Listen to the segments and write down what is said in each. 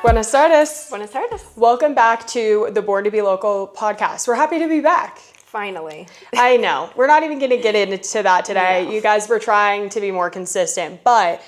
Buenas tardes. Buenas tardes. Welcome back to the Born to Be Local podcast. We're happy to be back. Finally. I know. We're not even going to get into that today. No. You guys were trying to be more consistent, but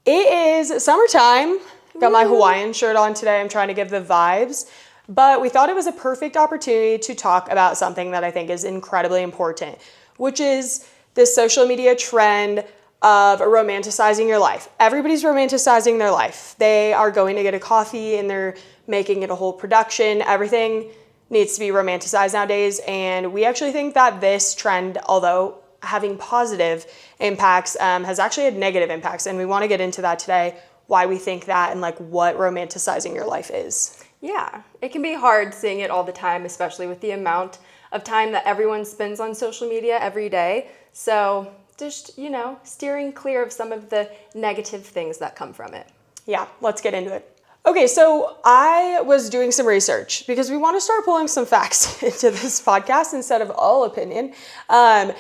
it is summertime. Got my Hawaiian shirt on today. I'm trying to give the vibes. But we thought it was a perfect opportunity to talk about something that I think is incredibly important, which is this social media trend of romanticizing your life. Everybody's romanticizing their life. They are going to get a coffee and they're making it a whole production. Everything needs to be romanticized nowadays. And we actually think that this trend, although having positive impacts, has actually had negative impacts. And we want to get into that today, why we think that and like what romanticizing your life is. Yeah, it can be hard seeing it all the time, especially with the amount of time that everyone spends on social media every day. So just, steering clear of some of the negative things that come from it. Yeah, let's get into it. Okay, so I was doing some research because we want to start pulling some facts into this podcast instead of all opinion. I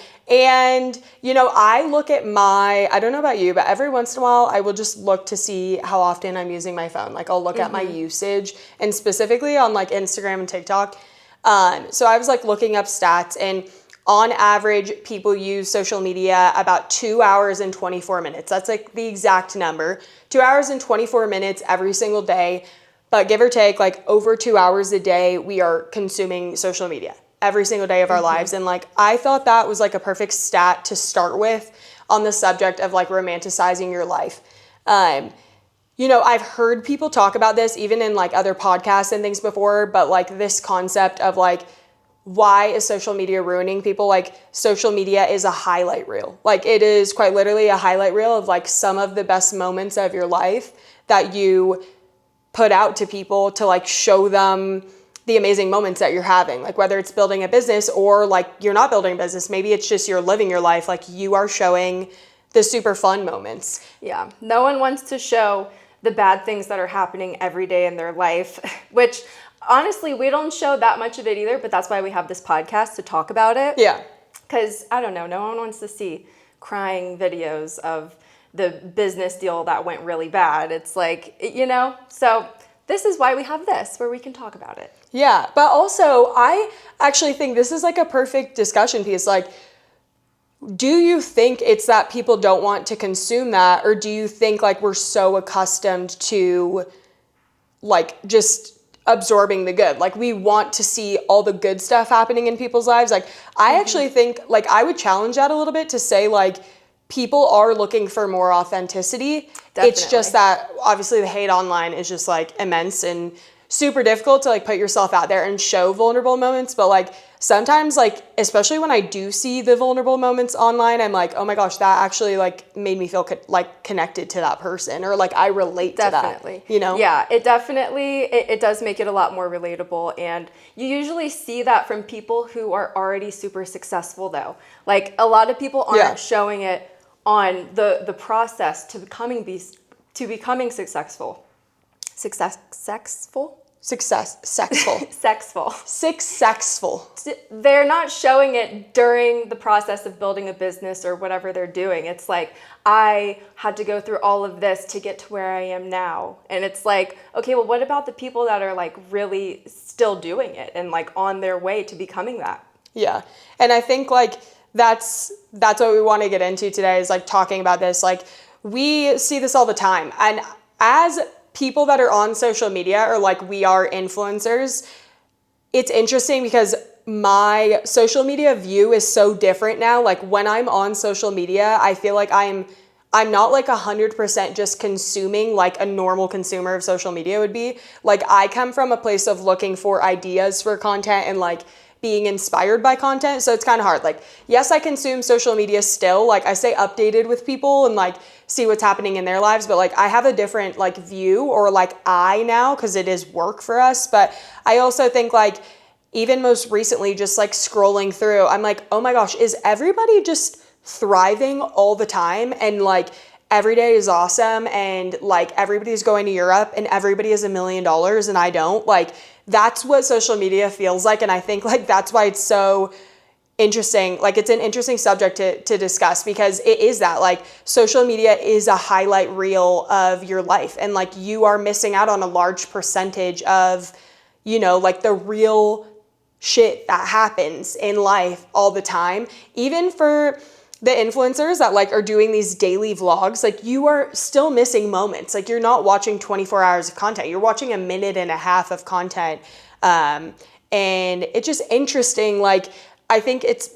look at I don't know about you, but every once in a while I will just look to see how often I'm using my phone. Like I'll look at my usage, and specifically on like Instagram and TikTok. So I was like looking up stats, and on average, people use social media about 2 hours and 24 minutes. That's like the exact number. 2 hours and 24 minutes every single day. But give or take, like over 2 hours a day, we are consuming social media every single day of our lives. And like, I thought that was like a perfect stat to start with on the subject of like romanticizing your life. I've heard people talk about this even in like other podcasts and things before, but like this concept of like, why is social media ruining people? Like social media is a highlight reel. Like it is quite literally a highlight reel of like some of the best moments of your life that you put out to people to like show them the amazing moments that you're having. Like whether it's building a business or like you're not building a business, maybe it's just you're living your life. Like you are showing the super fun moments. Yeah, no one wants to show the bad things that are happening every day in their life, which honestly, we don't show that much of it either, but that's why we have this podcast to talk about it. Yeah. Because, I don't know, no one wants to see crying videos of the business deal that went really bad. It's like, so this is why we have this, where we can talk about it. Yeah, but also, I actually think this is like a perfect discussion piece. Like, do you think it's that people don't want to consume that, or do you think like we're so accustomed to like just absorbing the good? Like we want to see all the good stuff happening in people's lives. Like I actually think like I would challenge that a little bit to say like people are looking for more authenticity. Definitely. It's just that obviously the hate online is just like immense and super difficult to like put yourself out there and show vulnerable moments. But like sometimes like, especially when I do see the vulnerable moments online, I'm like, oh my gosh, that actually like made me feel like connected to that person, or like I relate to that, Yeah, it definitely, it does make it a lot more relatable. And you usually see that from people who are already super successful though. Like a lot of people aren't showing it on the process to becoming successful. Successful. They're not showing it during the process of building a business or whatever they're doing. It's like, I had to go through all of this to get to where I am now. And it's like, okay, well, what about the people that are like really still doing it and like on their way to becoming that? Yeah. And I think like that's what we want to get into today is like talking about this. Like we see this all the time. And as people that are on social media, or like we are influencers, it's interesting because my social media view is so different now. Like when I'm on social media, I feel like I'm not like 100% just consuming like a normal consumer of social media would be. Like I come from a place of looking for ideas for content and like being inspired by content. So it's kind of hard. Like, yes, I consume social media still. Like I stay updated with people and like see what's happening in their lives. But like I have a different like view or like eye now because it is work for us. But I also think like even most recently just like scrolling through, I'm like, oh my gosh, is everybody just thriving all the time? And like every day is awesome. And like everybody's going to Europe and everybody has $1 million and I don't. Like that's what social media feels like. And I think like that's why it's so interesting, like it's an interesting subject to discuss, because it is that, like, social media is a highlight reel of your life, and like you are missing out on a large percentage of, you know, like the real shit that happens in life all the time. Even for the influencers that like are doing these daily vlogs, like you are still missing moments. Like you're not watching 24 hours of content, you're watching a minute and a half of content. And it's just interesting, like I think it's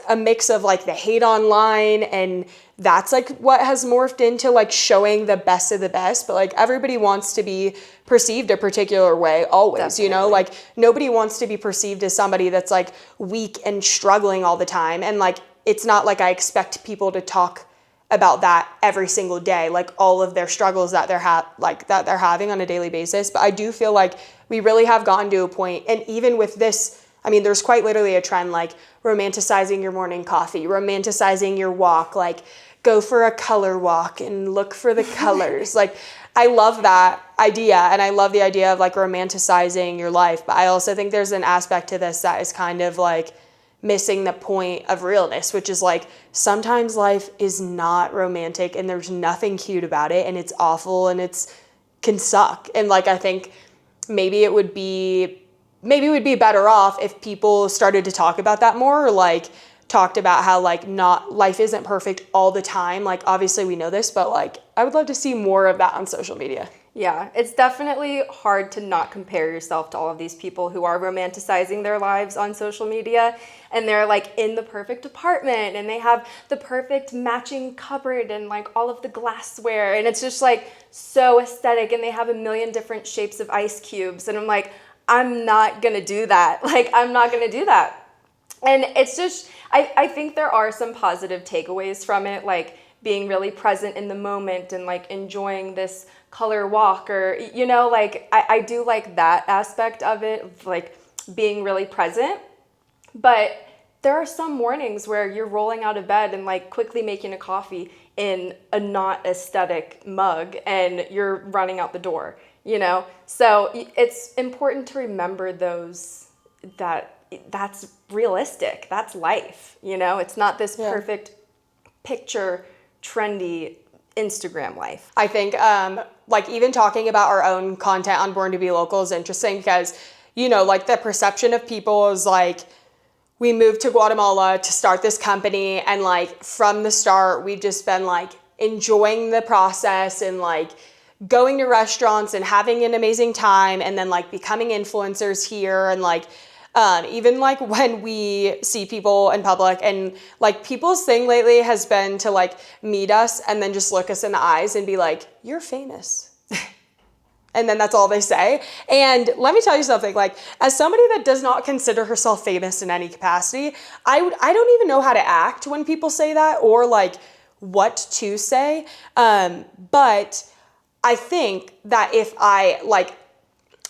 a mix of like the hate online, and that's like what has morphed into like showing the best of the best, but like everybody wants to be perceived a particular way always. Definitely. You know, like nobody wants to be perceived as somebody that's like weak and struggling all the time. And like it's not like I expect people to talk about that every single day, like all of their struggles that they're having on a daily basis. But I do feel like we really have gotten to a point, and even with this, I mean, there's quite literally a trend like romanticizing your morning coffee, romanticizing your walk, like go for a color walk and look for the colors. Like I love that idea, and I love the idea of like romanticizing your life. But I also think there's an aspect to this that is kind of like missing the point of realness, which is like sometimes life is not romantic and there's nothing cute about it, and it's awful and it's can suck. And like I think maybe it would be better off if people started to talk about that more, or like talked about how like not life isn't perfect all the time. Like obviously we know this, but like I would love to see more of that on social media. Yeah, it's definitely hard to not compare yourself to all of these people who are romanticizing their lives on social media, and they're like in the perfect apartment and they have the perfect matching cupboard and like all of the glassware, and it's just like so aesthetic, and they have a million different shapes of ice cubes, and I'm like, I'm not gonna do that. Like, I'm not gonna do that. And it's just, I think there are some positive takeaways from it, like being really present in the moment and like enjoying this color walk, or, you know, like I do like that aspect of it, like being really present. But there are some mornings where you're rolling out of bed and like quickly making a coffee in a not aesthetic mug and you're running out the door, you know? So it's important to remember that's realistic. That's life, you know? It's not this perfect picture, trendy Instagram life. I think like even talking about our own content on Born to Be Local is interesting, because, you know, like the perception of people is like, we moved to Guatemala to start this company, and like from the start we've just been like enjoying the process and like going to restaurants and having an amazing time, and then like becoming influencers here. And like even like when we see people in public, and like people's thing lately has been to like meet us and then just look us in the eyes and be like, you're famous. And then that's all they say. And let me tell you something, like as somebody that does not consider herself famous in any capacity, I don't even know how to act when people say that, or like what to say. But I think that if I like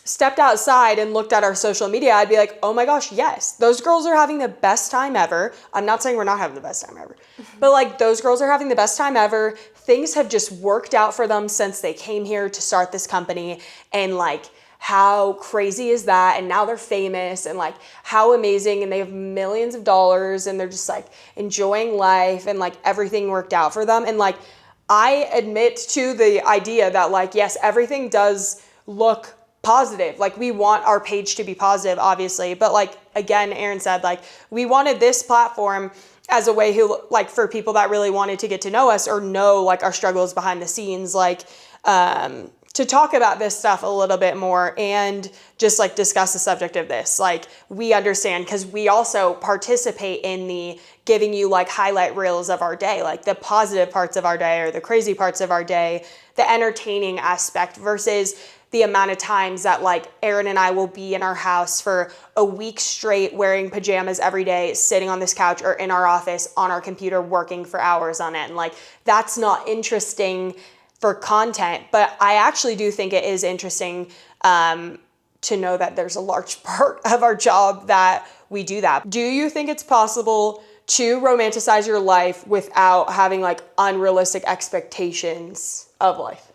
stepped outside and looked at our social media, I'd be like, oh my gosh, yes, those girls are having the best time ever. I'm not saying we're not having the best time ever, but like those girls are having the best time ever. Things have just worked out for them since they came here to start this company. And like, how crazy is that? And now they're famous, and like how amazing, and they have millions of dollars, and they're just like enjoying life, and like everything worked out for them. And like, I admit to the idea that like, yes, everything does look positive. Like we want our page to be positive, obviously. But like, again, Erin said, like we wanted this platform as a way like for people that really wanted to get to know us or know like our struggles behind the scenes, like to talk about this stuff a little bit more and just like discuss the subject of this. Like we understand, because we also participate in the giving you like highlight reels of our day, like the positive parts of our day or the crazy parts of our day, the entertaining aspect, versus the amount of times that like Erin and I will be in our house for a week straight wearing pajamas every day, sitting on this couch or in our office on our computer working for hours on it. And like, that's not interesting for content, but I actually do think it is interesting to know that there's a large part of our job that we do that. Do you think it's possible to romanticize your life without having like unrealistic expectations of life?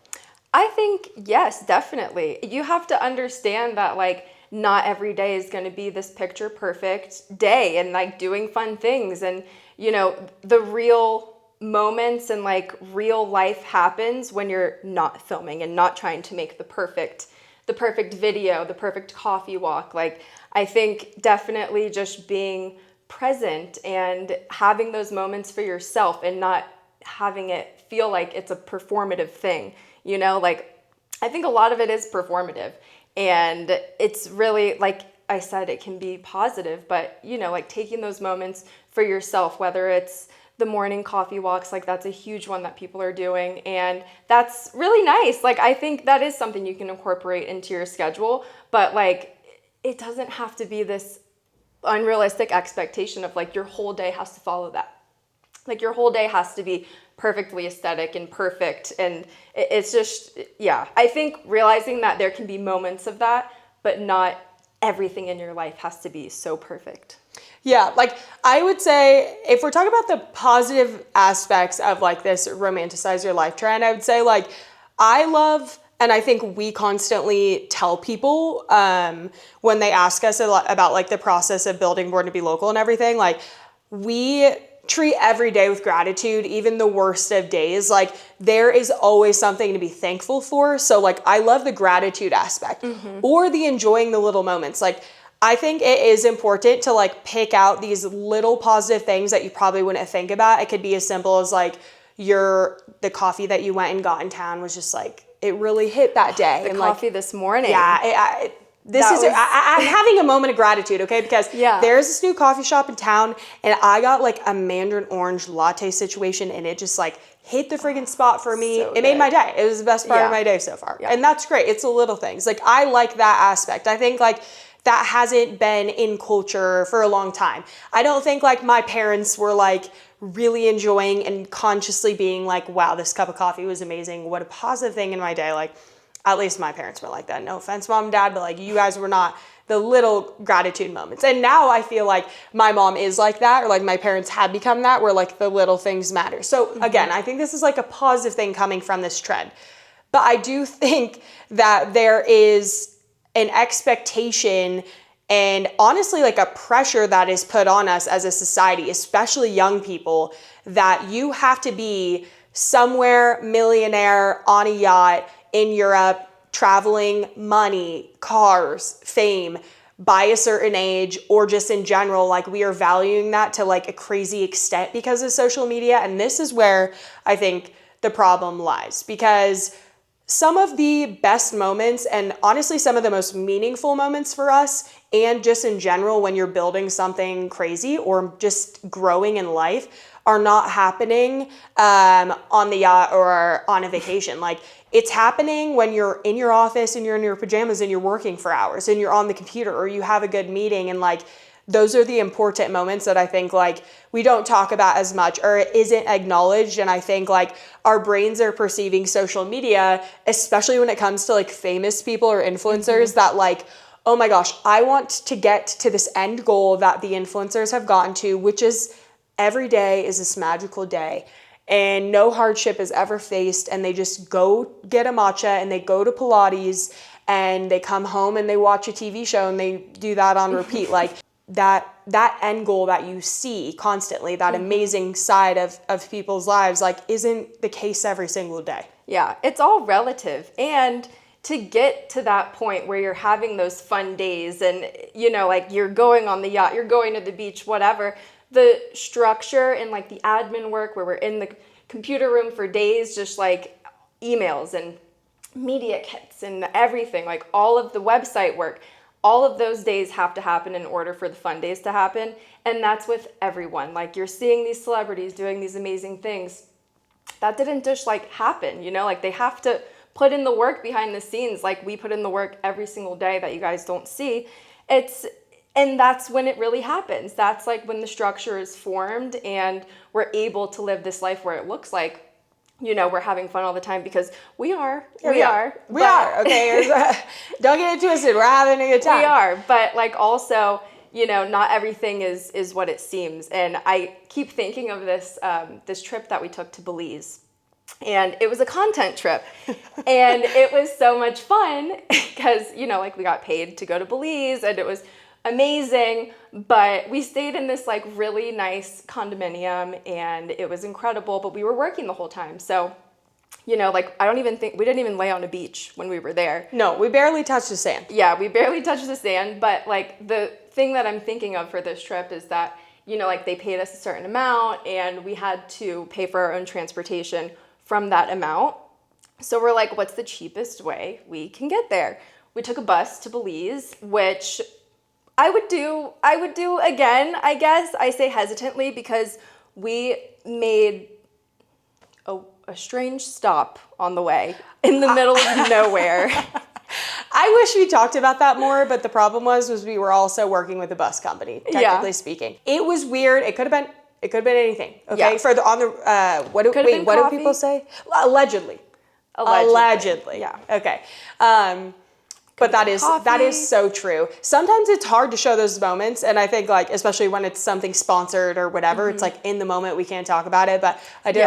I think, yes, definitely. You have to understand that like not every day is going to be this picture perfect day and like doing fun things. And, you know, the real moments and like real life happens when you're not filming and not trying to make the perfect video, the perfect coffee walk. Like, I think definitely just being present and having those moments for yourself and not having it feel like it's a performative thing, you know, like I think a lot of it is performative, and it's really, like I said, it can be positive, but you know, like taking those moments for yourself, whether it's the morning coffee walks, like that's a huge one that people are doing, and that's really nice. Like, I think that is something you can incorporate into your schedule, but like it doesn't have to be this unrealistic expectation of like your whole day has to follow that. Like your whole day has to be perfectly aesthetic and perfect, and it's just, yeah. I think realizing that there can be moments of that, but not everything in your life has to be so perfect. Yeah, like I would say if we're talking about the positive aspects of like this romanticize your life trend, I would say like I love, and I think we constantly tell people when they ask us a lot about like the process of building Born to Be Local and everything, like we treat every day with gratitude, even the worst of days. Like there is always something to be thankful for. So like I love the gratitude aspect or the enjoying the little moments. Like I think it is important to like pick out these little positive things that you probably wouldn't think about. It could be as simple as like the coffee that you went and got in town was just like, it really hit that day. The and coffee like, this morning. yeah, I'm having a moment of gratitude, okay? Because there's this new coffee shop in town and I got like a mandarin orange latte situation and it just like hit the friggin' spot for me. So it made my day. It was the best part of my day so far. And that's great. It's the little things. Like I like that aspect. I think like that hasn't been in culture for a long time. I don't think like my parents were like really enjoying and consciously being like, wow, this cup of coffee was amazing. What a positive thing in my day. Like, at least my parents were like that. No offense, mom and dad, but like you guys were not the little gratitude moments. And now I feel like my mom is like that, or like my parents have become that, where like the little things matter. So again, I think this is like a positive thing coming from this trend. But I do think that there is an expectation and honestly like a pressure that is put on us as a society, especially young people, that you have to be somewhere millionaire on a yacht in Europe, traveling, money, cars, fame by a certain age, or just in general, like we are valuing that to like a crazy extent because of social media. And this is where I think the problem lies, because some of the best moments and honestly some of the most meaningful moments for us and just in general when you're building something crazy or just growing in life are not happening on the yacht or on a vacation. Like it's happening when you're in your office and you're in your pajamas and you're working for hours and you're on the computer or you have a good meeting, and like those are the important moments that I think like we don't talk about as much or it isn't acknowledged. And I think like our brains are perceiving social media, especially when it comes to like famous people or influencers, that like, oh my gosh, I want to get to this end goal that the influencers have gotten to, which is every day is this magical day and no hardship is ever faced, and they just go get a matcha and they go to Pilates and they come home and they watch a TV show and they do that on repeat. Like that end goal that you see constantly, that amazing side of people's lives, like isn't the case every single day. Yeah, it's all relative. And to get to that point where you're having those fun days and, you know, like you're going on the yacht, you're going to the beach, whatever, the structure and like the admin work where we're in the computer room for days, just like emails and media kits and everything, like all of the website work, all of those days have to happen in order for the fun days to happen. And that's with everyone. Like you're seeing these celebrities doing these amazing things. That didn't just like happen, you know, like they have to put in the work behind the scenes. Like we put in the work every single day that you guys don't see. And that's when it really happens. That's like when the structure is formed and we're able to live this life where it looks like, you know, we're having fun all the time, because we are. We are, okay? Don't get it twisted. We're having a good time. We are, but like also, you know, not everything is what it seems. And I keep thinking of this this trip that we took to Belize. And it was a content trip. And it was so much fun because, you know, like we got paid to go to Belize and it was amazing. But we stayed in this like really nice condominium and it was incredible, but we were working the whole time. So, you know, like I don't even think, we didn't even lay on a beach when we were there. No, we barely touched the sand. Yeah, we barely touched the sand. But like the thing that I'm thinking of for this trip is that, you know, like they paid us a certain amount and we had to pay for our own transportation from that amount. So we're like, what's the cheapest way we can get there? We took a bus to Belize, which I would do again, I guess. I say hesitantly because we made a strange stop on the way in the middle of nowhere. I wish we talked about that more, but the problem was we were also working with a bus company, technically speaking. It was weird. It could have been anything. Okay. Yeah. For the on the what do people say? Allegedly. Yeah. Okay. But that is so true. Sometimes it's hard to show those moments, and I think like especially when it's something sponsored or whatever, it's like in the moment we can't talk about it. But I do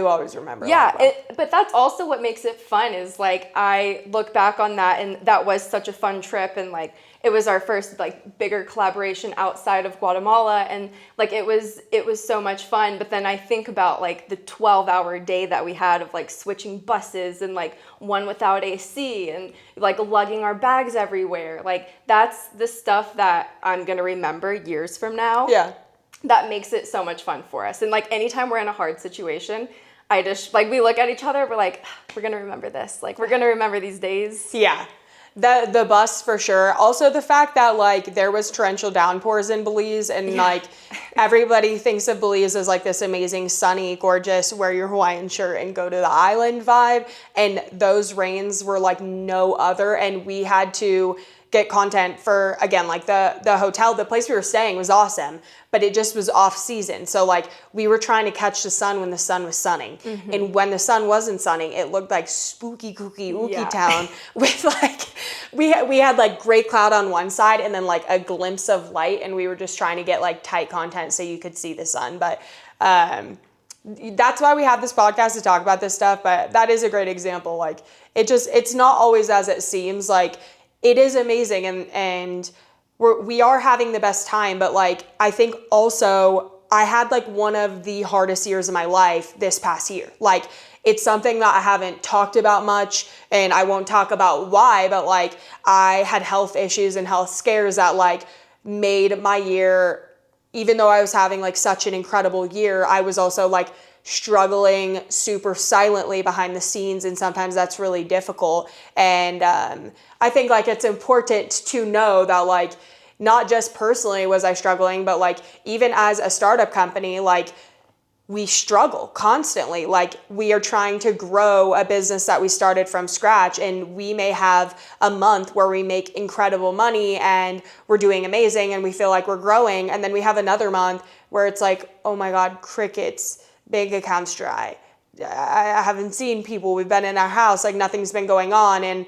always remember. Yeah, but that's also what makes it fun is like I look back on that and that was such a fun trip and like it was our first like bigger collaboration outside of Guatemala and like it was so much fun. But then I think about like the 12-hour day that we had of like switching buses and like one without AC and like lugging our bags everywhere. Like that's the stuff that I'm gonna remember years from now. Yeah. That makes it so much fun for us. And like anytime we're in a hard situation, I just like we look at each other, we're like, we're gonna remember this. Like we're gonna remember these days. Yeah. The bus for sure. Also the fact that like there was torrential downpours in Belize and like everybody thinks of Belize as like this amazing, sunny, gorgeous, wear your Hawaiian shirt and go to the island vibe. And those rains were like no other. And we had to get content for, again, like the hotel, the place we were staying was awesome, but it just was off season. So like we were trying to catch the sun when the sun was sunning. Mm-hmm. And when the sun wasn't sunning, it looked like spooky, kooky, ooky town with like, we had like gray cloud on one side and then like a glimpse of light. And we were just trying to get like tight content so you could see the sun. But that's why we have this podcast to talk about this stuff. But that is a great example. Like it's not always as it seems. Like it is amazing and we are having the best time, but like I think also I had like one of the hardest years of my life this past year. Like it's something that I haven't talked about much and I won't talk about why, but like I had health issues and health scares that like made my year, even though I was having like such an incredible year, I was also like struggling super silently behind the scenes, and sometimes that's really difficult. And I think like it's important to know that like not just personally was I struggling, but like even as a startup company, like we struggle constantly. Like we are trying to grow a business that we started from scratch, and we may have a month where we make incredible money and we're doing amazing and we feel like we're growing, and then we have another month where it's like, oh my God, crickets, bank accounts dry. I haven't seen people. We've been in our house, like nothing's been going on. And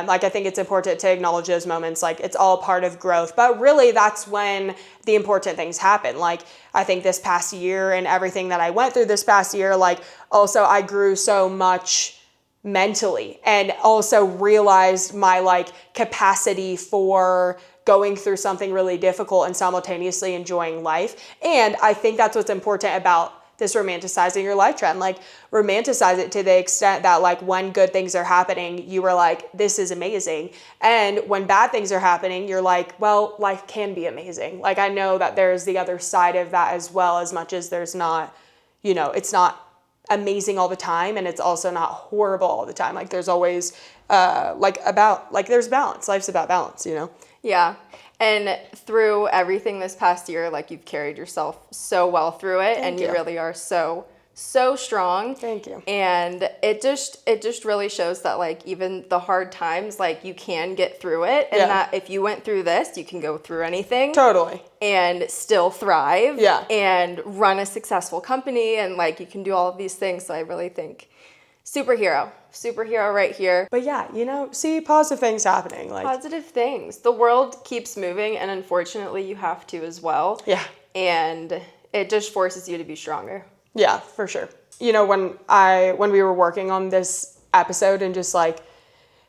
like I think it's important to acknowledge those moments. Like it's all part of growth, but really that's when the important things happen. Like I think this past year and everything that I went through this past year, like also I grew so much mentally and also realized my like capacity for going through something really difficult and simultaneously enjoying life. And I think that's what's important about this romanticizing your life trend. Like romanticize it to the extent that like when good things are happening, you are like, this is amazing. And when bad things are happening, you're like, well, life can be amazing. Like I know that there's the other side of that as well, as much as there's not, you know, it's not amazing all the time and it's also not horrible all the time. Like there's always there's balance. Life's about balance, you know? Yeah. And through everything this past year, like you've carried yourself so well through it. Thank you. You really are so strong. Thank you. And it just really shows that like even the hard times, like you can get through it. And that if you went through this, you can go through anything. Totally. And still thrive. Yeah. And run a successful company. And like you can do all of these things. So I really think superhero right here. But yeah, you know, see positive things happening. Like positive things. The world keeps moving and unfortunately you have to as well. Yeah. And it just forces you to be stronger. Yeah, for sure. when we were working on this episode and just like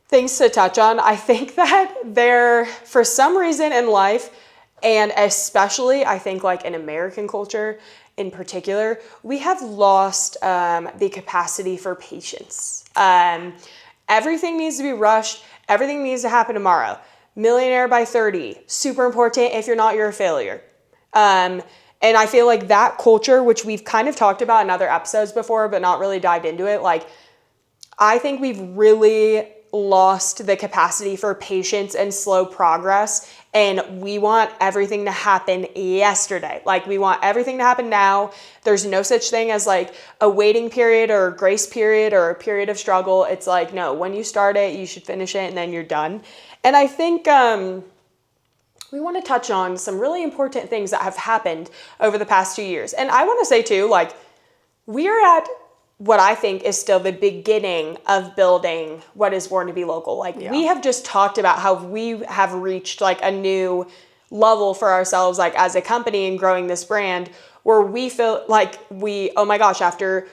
things to touch on, I think that there, for some reason in life, and especially I think like in American culture in particular, we have lost the capacity for patience. Everything needs to be rushed. Everything needs to happen tomorrow. Millionaire by 30, super important. If you're not, you're a failure. And I feel like that culture, which we've kind of talked about in other episodes before, but not really dived into it, like I think we've really lost the capacity for patience and slow progress. And we want everything to happen yesterday. Like we want everything to happen now. There's no such thing as like a waiting period or a grace period or a period of struggle. It's like, no, when you start it, you should finish it and then you're done. And I think we want to touch on some really important things that have happened over the past 2 years. And I want to say too, like we're at what I think is still the beginning of building what is Born to Be Local. Like we have just talked about how we have reached like a new level for ourselves, like as a company and growing this brand where we feel like oh my gosh, after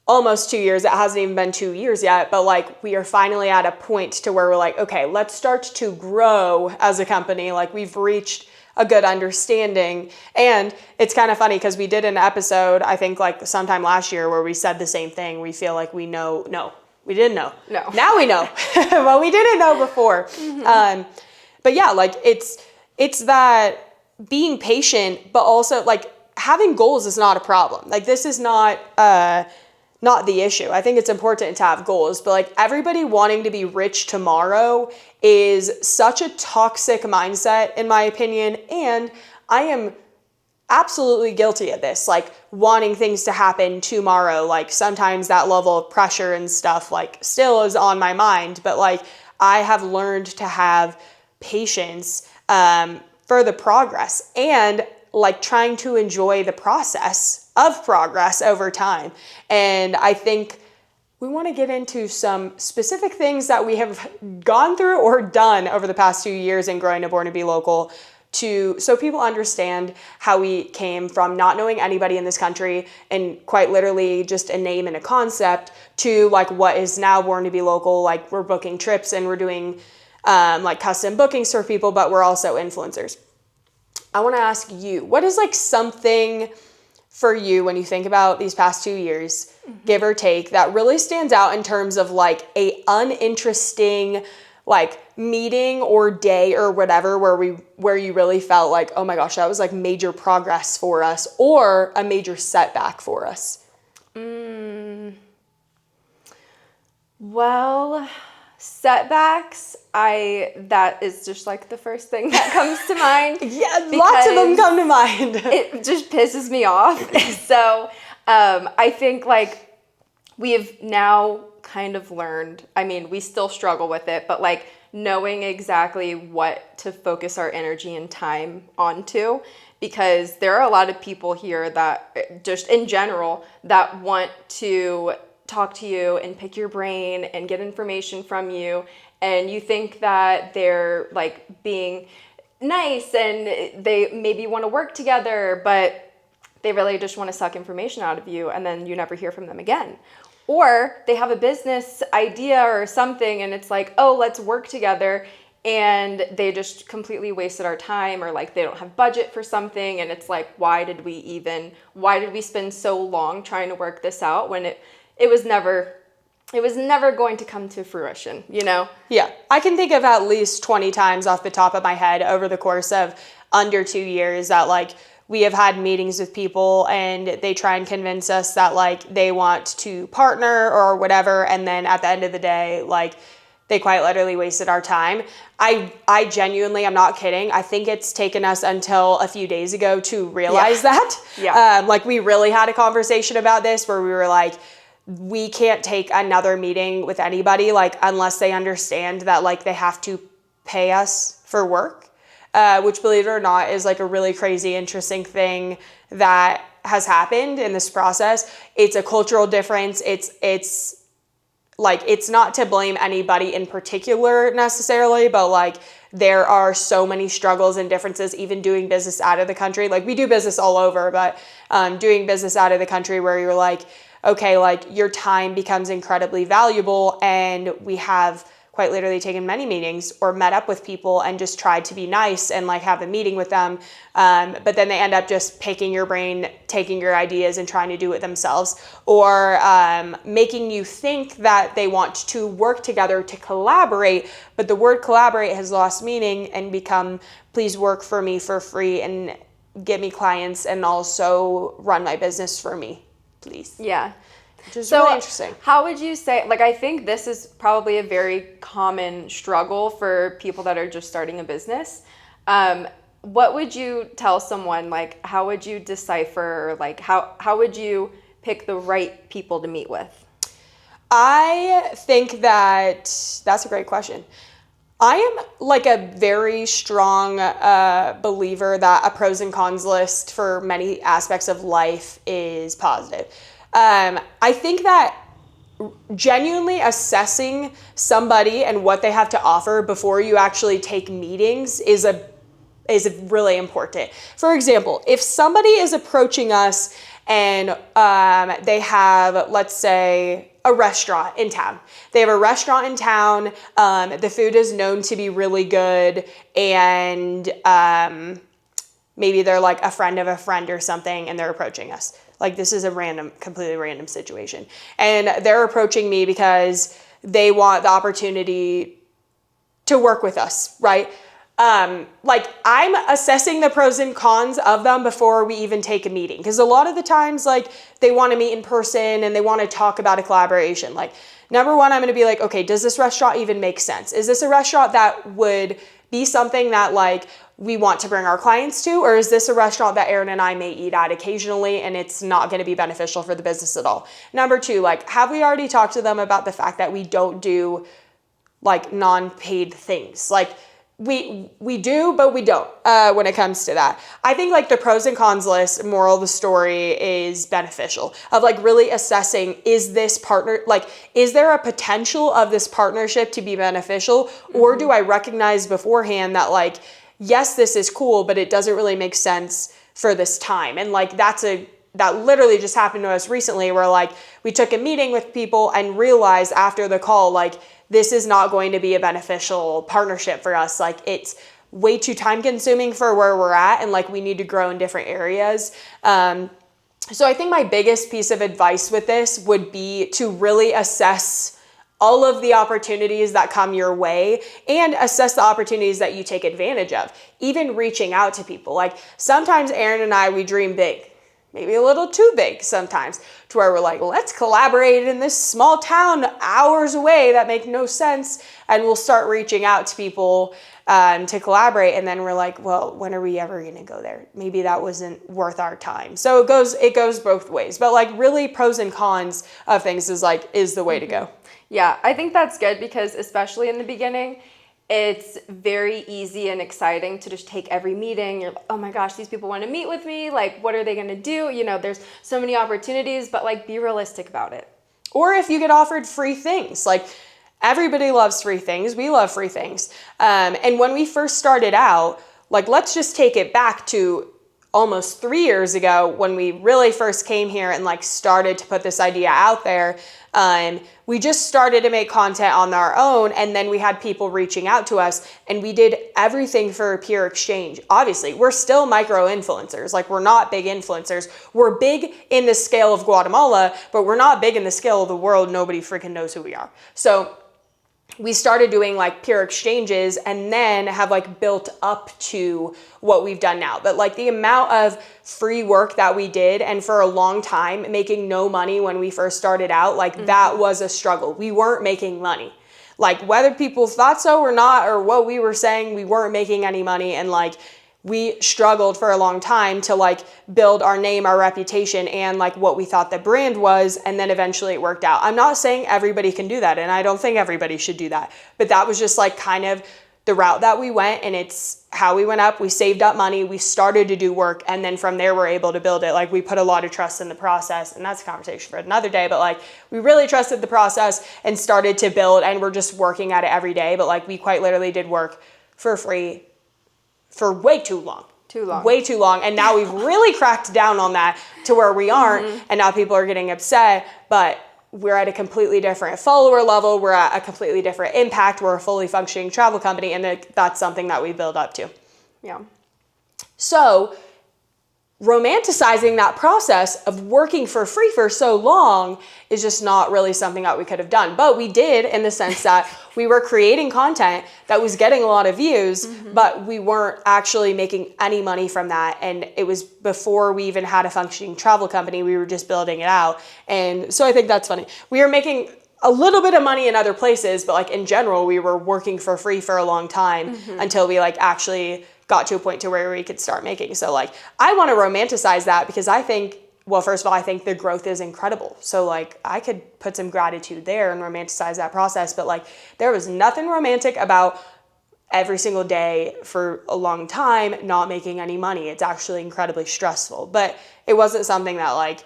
almost 2 years, it hasn't even been 2 years yet, but like we are finally at a point to where we're like, okay, let's start to grow as a company. Like we've reached a good understanding. And it's kind of funny because we did an episode, I think like sometime last year, where we said the same thing. We feel like we know. No, we didn't know. No. Now we know. Well, we didn't know before. Mm-hmm. But yeah, like it's that being patient, but also like having goals is not a problem. Like this is not the issue. I think it's important to have goals, but like everybody wanting to be rich tomorrow is such a toxic mindset in my opinion. And I am absolutely guilty of this, like wanting things to happen tomorrow. Like sometimes that level of pressure and stuff like still is on my mind, but like I have learned to have patience for the progress and like trying to enjoy the process of progress over time. And I think we want to get into some specific things that we have gone through or done over the past 2 years in growing to Born to Be Local so people understand how we came from not knowing anybody in this country and quite literally just a name and a concept to like what is now Born to Be Local. Like we're booking trips and we're doing like custom bookings for people, but we're also influencers. I want to ask you, what is like something for you when you think about these past 2 years, give or take, that really stands out in terms of like a uninteresting like meeting or day or whatever where you really felt like, oh my gosh, that was like major progress for us or a major setback for us? Well, setbacks, that is just like the first thing that comes to mind. Yeah, lots of them come to mind. It just pisses me off. So I think like we have now kind of learned, I mean, we still struggle with it, but like knowing exactly what to focus our energy and time onto, because there are a lot of people here that just in general that want to talk to you and pick your brain and get information from you, and you think that they're like being nice and they maybe want to work together, but they really just want to suck information out of you, and then you never hear from them again. Or they have a business idea or something and it's like, oh, let's work together, and they just completely wasted our time, or like they don't have budget for something, and it's like, why did we spend so long trying to work this out when it was never going to come to fruition, you know? Yeah. I can think of at least 20 times off the top of my head over the course of under 2 years that like we have had meetings with people and they try and convince us that like they want to partner or whatever. And then at the end of the day, like they quite literally wasted our time. I genuinely, I'm not kidding. I think it's taken us until a few days ago to realize that. Yeah. Like we really had a conversation about this where we were like, we can't take another meeting with anybody like unless they understand that like they have to pay us for work, which, believe it or not, is like a really crazy, interesting thing that has happened in this process. It's a cultural difference. It's like, it's not to blame anybody in particular necessarily, but like there are so many struggles and differences even doing business out of the country. Like we do business all over, but doing business out of the country where you're like, okay, like your time becomes incredibly valuable, and we have quite literally taken many meetings or met up with people and just tried to be nice and like have a meeting with them. But then they end up just picking your brain, taking your ideas and trying to do it themselves, or making you think that they want to work together to collaborate. But the word collaborate has lost meaning and become, please work for me for free and get me clients and also run my business for me, please. Yeah. Which is really interesting. How would you say, like, I think this is probably a very common struggle for people that are just starting a business. What would you tell someone, like, how would you decipher, like, how would you pick the right people to meet with? I think that's a great question. I am like a very strong believer that a pros and cons list for many aspects of life is positive. I think that genuinely assessing somebody and what they have to offer before you actually take meetings is really important. For example, if somebody is approaching us and they have, let's say, a restaurant in town. They have a restaurant in town. The food is known to be really good, and maybe they're like a friend of a friend or something, and they're approaching us. Like, this is a completely random situation. And they're approaching me because they want the opportunity to work with us, right? Like, I'm assessing the pros and cons of them before we even take a meeting. Because a lot of the times, like, they want to meet in person and they want to talk about a collaboration. Like, number one, I'm going to be like, okay, does this restaurant even make sense? Is this a restaurant that would be something that, like, we want to bring our clients to? Or is this a restaurant that Erin and I may eat at occasionally and it's not going to be beneficial for the business at all? Number two, like, have we already talked to them about the fact that we don't do, like, non-paid things? Like, we do, but we don't when it comes to that. I think, like, the pros and cons list, moral of the story, is beneficial of, like, really assessing, is this partner, like, is there a potential of this partnership to be beneficial? Or do I recognize beforehand that, like, yes, this is cool, but it doesn't really make sense for this time? And, like, that literally just happened to us recently, where, like, we took a meeting with people and realized after the call, like, this is not going to be a beneficial partnership for us. Like, it's way too time consuming for where we're at, and, like, we need to grow in different areas. So I think my biggest piece of advice with this would be to really assess all of the opportunities that come your way and assess the opportunities that you take advantage of. Even reaching out to people. Like, sometimes Erin and I, we dream big. Maybe a little too big sometimes, to where we're like, let's collaborate in this small town hours away that make no sense. And we'll start reaching out to people to collaborate. And then we're like, well, when are we ever going to go there? Maybe that wasn't worth our time. So it goes both ways. But, like, really pros and cons of things is the way to go. Yeah, I think that's good, because especially in the beginning, it's very easy and exciting to just take every meeting. You're like, oh my gosh, these people want to meet with me. Like, what are they going to do? You know, there's so many opportunities, but, like, be realistic about it. Or if you get offered free things, like, everybody loves free things. We love free things. And when we first started out, like, let's just take it back to almost 3 years ago when we really first came here and, like, started to put this idea out there. We just started to make content on our own, and then we had people reaching out to us, and we did everything for a peer exchange. Obviously, we're still micro influencers. Like, we're not big influencers. We're big in the scale of Guatemala, but we're not big in the scale of the world. Nobody freaking knows who we are. So we started doing, like, peer exchanges, and then have, like, built up to what we've done now. But, like, the amount of free work that we did, and for a long time making no money when we first started out, like, that was a struggle. We weren't making money. Like, whether people thought so or not, or what we were saying, we weren't making any money. And, like, we struggled for a long time to, like, build our name, our reputation, and, like, what we thought the brand was, and then eventually it worked out. I'm not saying everybody can do that, and I don't think everybody should do that, but that was just, like, kind of the route that we went, and it's how we went up. We saved up money, we started to do work, and then from there we're able to build it. Like, we put a lot of trust in the process, and that's a conversation for another day, but, like, we really trusted the process and started to build, and we're just working at it every day. But, like, we quite literally did work for free for way too long, Too long. Way too long. And now we've really cracked down on that to where we aren't. And now people are getting upset, but we're at a completely different follower level. We're at a completely different impact. We're a fully functioning travel company. And that's something that we build up to. Yeah. So romanticizing that process of working for free for so long is just not really something that we could have done. But we did, in the sense that we were creating content that was getting a lot of views, but we weren't actually making any money from that. And it was before we even had a functioning travel company. We were just building it out. And so I think that's funny. We were making a little bit of money in other places, but like in general, we were working for free for a long time until we like actually got to a point to where we could start making. So like, I want to romanticize that because I think, well, first of all, I think the growth is incredible. So like, I could put some gratitude there and romanticize that process. But like, there was nothing romantic about every single day for a long time not making any money. It's actually incredibly stressful. But it wasn't something that like,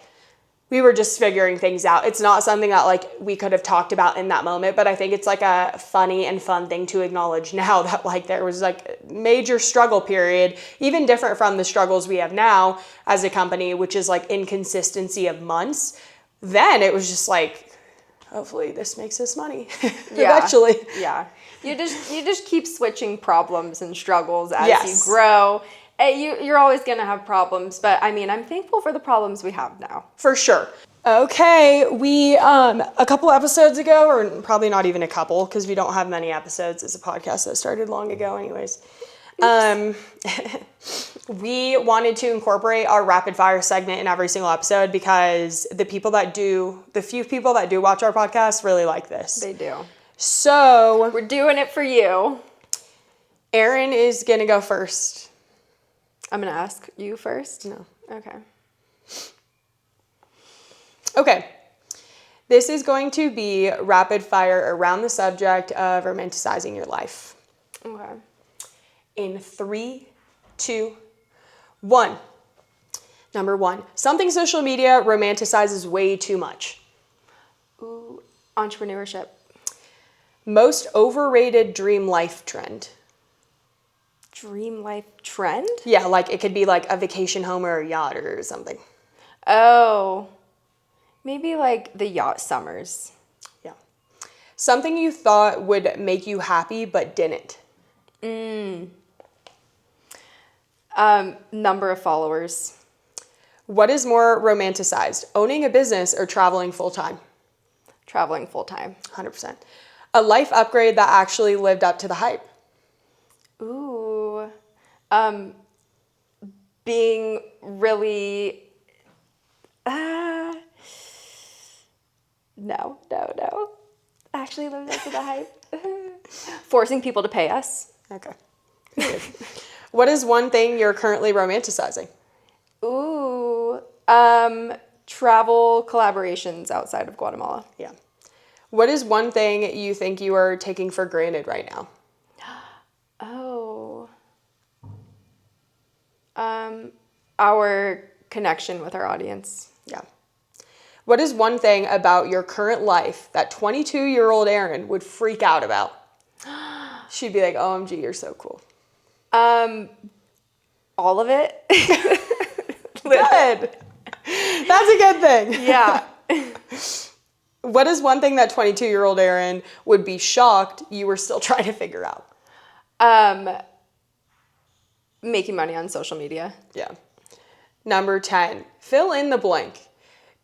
we were just figuring things out. It's not something that like we could have talked about in that moment, but I think it's like a funny and fun thing to acknowledge now that like there was like a major struggle period, even different from the struggles we have now as a company, which is like inconsistency of months. Then it was just like, hopefully this makes us money eventually. Yeah. You just keep switching problems and struggles as Yes. you grow. You're always going to have problems, but I mean, I'm thankful for the problems we have now. For sure. Okay, we, a couple episodes ago, or probably not even a couple, because we don't have many episodes. It's a podcast that started long ago anyways. We wanted to incorporate our rapid fire segment in every single episode because the few people that do watch our podcast really like this. They do. So We're doing it for you. Erin is going to go first. I'm going to ask you first? No. Okay. Okay. This is going to be rapid fire around the subject of romanticizing your life. Okay. In 3, 2, 1. Number 1, something social media romanticizes way too much. Ooh, entrepreneurship. Most overrated dream life trend. Dream life trend? Yeah, like it could be like a vacation home or a yacht or something. Oh, maybe like the yacht summers. Yeah. Something you thought would make you happy but didn't. Number of followers. What is more romanticized, owning a business or traveling full-time? Traveling full time. 100%. A life upgrade that actually lived up to the hype. Ooh. Being really... No. Actually lived up to the hype. Forcing people to pay us. Okay. What is one thing you're currently romanticizing? Ooh. Travel collaborations outside of Guatemala. Yeah. What is one thing you think you are taking for granted right now? Oh. Our connection with our audience. Yeah. What is one thing about your current life that 22-year-old Erin would freak out about? She'd be like, OMG, you're so cool. All of it. Good. That's a good thing. Yeah. What is one thing that 22-year-old Erin would be shocked you were still trying to figure out? Making money on social media. Yeah. Number 10, fill in the blank.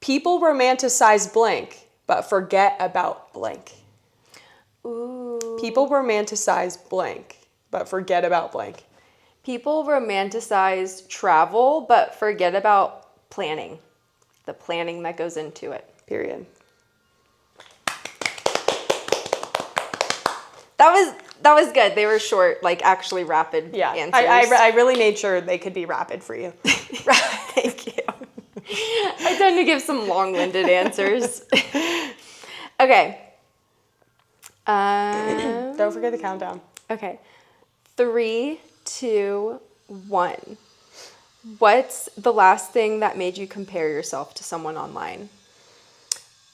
People romanticize blank, but forget about blank. Ooh. People romanticize blank, but forget about blank. People romanticize travel, but forget about planning. The planning that goes into it. Period. That was good. They were short, like actually rapid answers. I really made sure they could be rapid for you. Thank you. I tend to give some long-winded answers. Okay. Don't forget the countdown. Okay. 3, 2, 1. What's the last thing that made you compare yourself to someone online?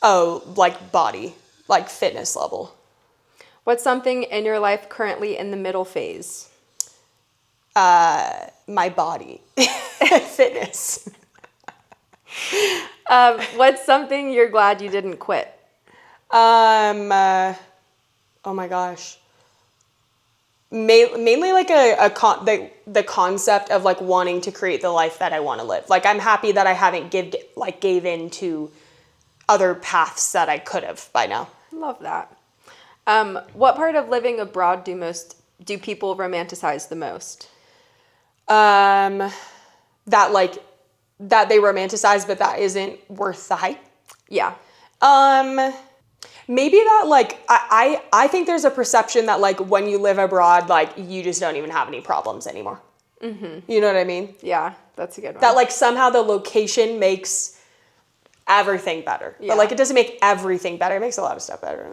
Oh, like body, like fitness level. What's something in your life currently in the middle phase? My body. Fitness. What's something you're glad you didn't quit? Oh my gosh. Mainly like the concept of like wanting to create the life that I want to live. Like I'm happy that I haven't gave in to other paths that I could have by now. Love that. What part of living abroad do people romanticize the most? That they romanticize, but that isn't worth the hype. Yeah. Maybe that like I think there's a perception that like when you live abroad, like you just don't even have any problems anymore. Mm-hmm. You know what I mean? Yeah, that's a good one. That like somehow the location makes everything better. Yeah. But like it doesn't make everything better. It makes a lot of stuff better.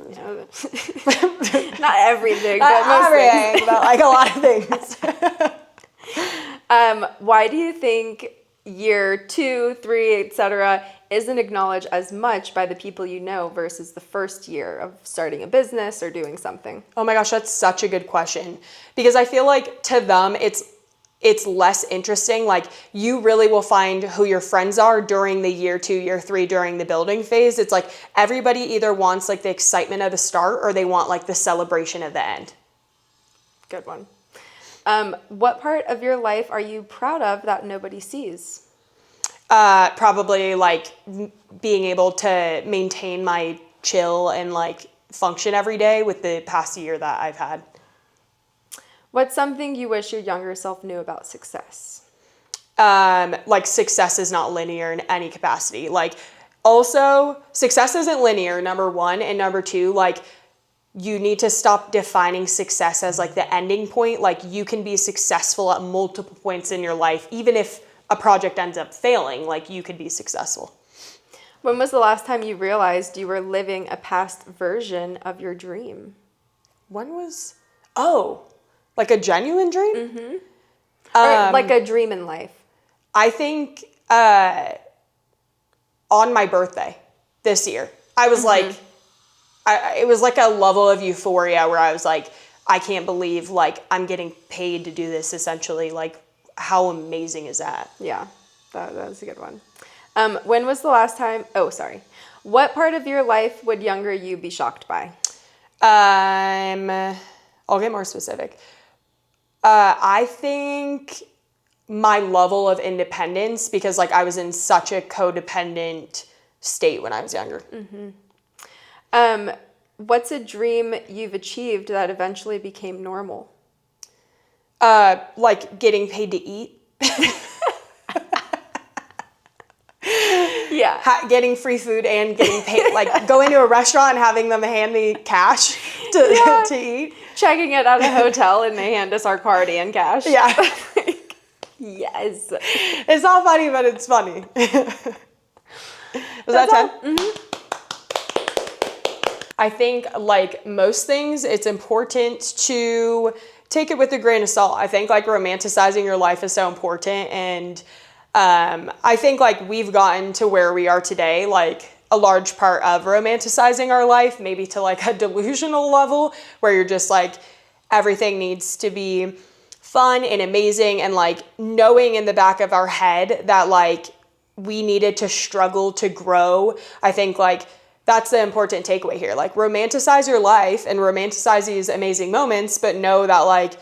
Not everything, but most things. But like a lot of things. Why do you think year 2, 3, etc. isn't acknowledged as much by the people you know versus the first year of starting a business or doing something? Oh my gosh, that's such a good question. Because I feel like to them, it's less interesting. Like you really will find who your friends are during the year 2, year 3, during the building phase. It's like everybody either wants like the excitement of the start or they want like the celebration of the end. Good one. What part of your life are you proud of that nobody sees? Probably like being able to maintain my chill and like function every day with the past year that I've had. What's something you wish your younger self knew about success? Like success is not linear in any capacity. Like also success isn't linear, number one, and number two, like you need to stop defining success as like the ending point. Like you can be successful at multiple points in your life, even if a project ends up failing, like you could be successful. When was the last time you realized you were living a past version of your dream? Like a genuine dream? Mm-hmm. Or like a dream in life. I think on my birthday this year, I was like, it was like a level of euphoria where I was like, I can't believe like I'm getting paid to do this essentially. Like how amazing is that? Yeah, that was a good one. When was the last time, what part of your life would younger you be shocked by? I'll get more specific. I think my level of independence, because like I was in such a codependent state when I was younger. Mm-hmm. What's a dream you've achieved that eventually became normal? Like getting paid to eat. Yeah. Getting free food and getting paid, like going to a restaurant and having them hand me cash to eat. Checking it at a hotel and they hand us our card and cash. Yeah. Yes. It's not funny, but it's funny. Was that 10? Mm-hmm. I think like most things, it's important to take it with a grain of salt. I think like romanticizing your life is so important. And I think like we've gotten to where we are today, like a large part of romanticizing our life, maybe to like a delusional level where you're just like, everything needs to be fun and amazing, and like knowing in the back of our head that like we needed to struggle to grow. I think like that's the important takeaway here. Like romanticize your life and romanticize these amazing moments, but know that like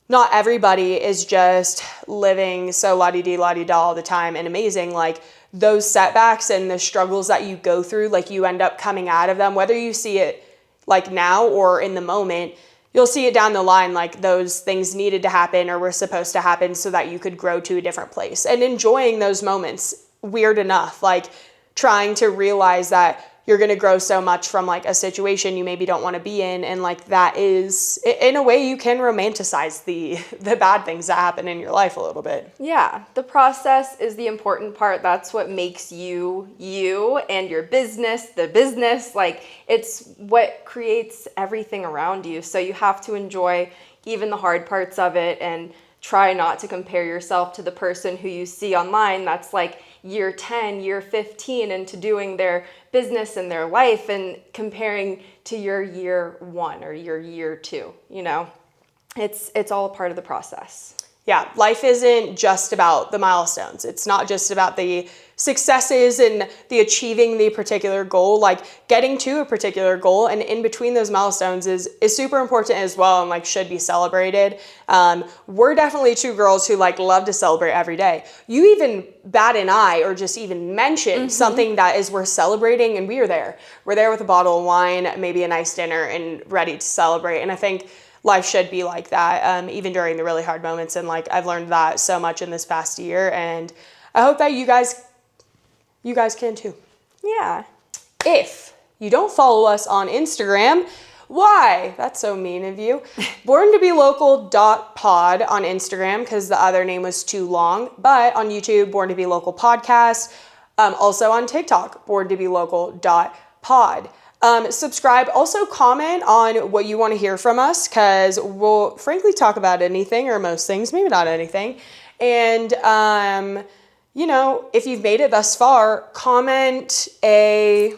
not everybody is just living so la-di-di, la-di-da all the time and amazing. Like those setbacks and the struggles that you go through, like you end up coming out of them, whether you see it like now or in the moment, you'll see it down the line, like those things needed to happen or were supposed to happen so that you could grow to a different place. And enjoying those moments, weird enough, like trying to realize that you're going to grow so much from like a situation you maybe don't want to be in. And like that is, in a way, you can romanticize the bad things that happen in your life a little bit. Yeah, the process is the important part. That's what makes you, you, and your business, the business. Like it's what creates everything around you. So you have to enjoy even the hard parts of it and try not to compare yourself to the person who you see online that's like year 10, year 15 into doing their business and their life and comparing to your year 1 or your year 2, you know? It's all a part of the process. Yeah, life isn't just about the milestones. It's not just about the successes and the achieving the particular goal. Like getting to a particular goal and in between those milestones is super important as well, and like should be celebrated. We're definitely two girls who like love to celebrate every day. You even bat an eye or just even mention something that is worth celebrating, and we are there. We're there with a bottle of wine, maybe a nice dinner, and ready to celebrate. And I think life should be like that, even during the really hard moments. And like I've learned that so much in this past year, and I hope that you guys can too. Yeah. If you don't follow us on Instagram, why? That's so mean of you. borntobelocal.pod on Instagram because the other name was too long, but on YouTube, Born to Be Local Podcast. Also on TikTok, borntobelocal.pod. Subscribe. Also comment on what you want to hear from us because we'll frankly talk about anything or most things, maybe not anything. And, if you've made it thus far, comment a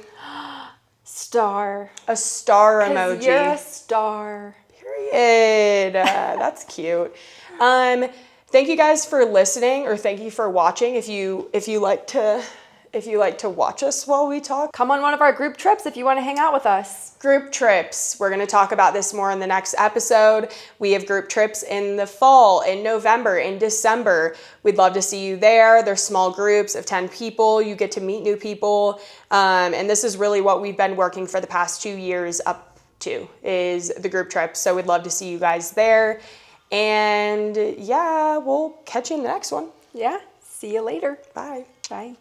star emoji. You're a star. Period. That's cute. Thank you guys for listening, or thank you for watching. If you like to watch us while we talk, come on one of our group trips if you want to hang out with us. Group trips. We're going to talk about this more in the next episode. We have group trips in the fall, in November, in December. We'd love to see you there. They're small groups of 10 people. You get to meet new people. And this is really what we've been working for the past 2 years up to, is the group trips. So we'd love to see you guys there. And yeah, we'll catch you in the next one. Yeah. See you later. Bye. Bye.